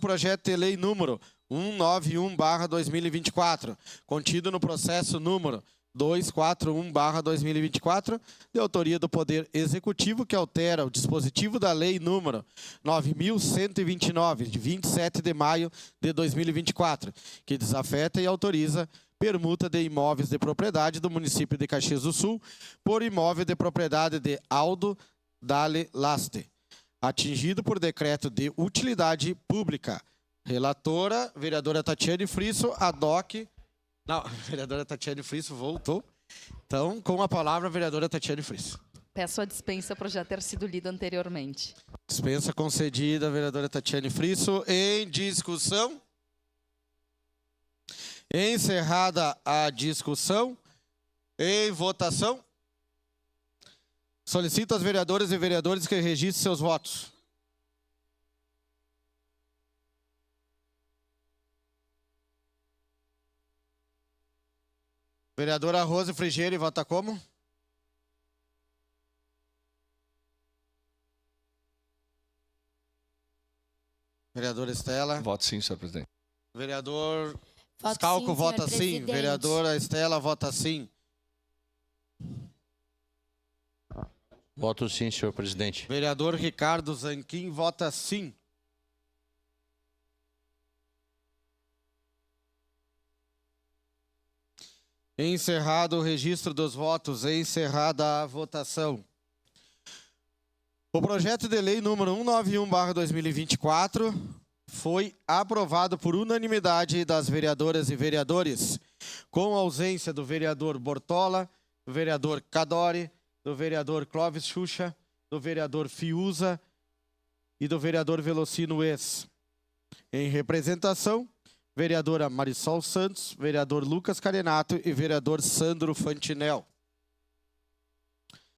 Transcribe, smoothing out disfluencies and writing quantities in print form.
Projeto de lei número 191/2024, contido no processo número 241/2024, de autoria do Poder Executivo, que altera o dispositivo da lei número 9.129, de 27 de maio de 2024, que desafeta e autoriza permuta de imóveis de propriedade do município de Caxias do Sul por imóvel de propriedade de Aldo Dale Laste, atingido por decreto de utilidade pública. Relatora, vereadora Tatiane Frisso, Não, vereadora Tatiane Frisso voltou. Então, com a palavra, a vereadora Tatiane Frisso. Peço a dispensa por já ter sido lido anteriormente. Dispensa concedida, vereadora Tatiane Frisso. Em discussão. Encerrada a discussão. Em votação. Solicito aos vereadoras e vereadores que registrem seus votos. Vereadora Rose Frigieri, vota como? Vereadora Estela. Voto sim, senhor presidente. Vereador Voto Scalco, sim, vota senhor sim. presidente. Vereadora Estela, vota sim. Voto sim, senhor presidente. Vereador Ricardo Zanquim, vota sim. Encerrado o registro dos votos, encerrada a votação. O projeto de lei número 191/2024 foi aprovado por unanimidade das vereadoras e vereadores, com a ausência do vereador Bortola, do vereador Cadore, do vereador Clóvis Xuxa, do vereador Fiuza e do vereador Velocino Ex. Em representação, vereadora Marisol Santos, vereador Lucas Carenato e vereador Sandro Fantinel.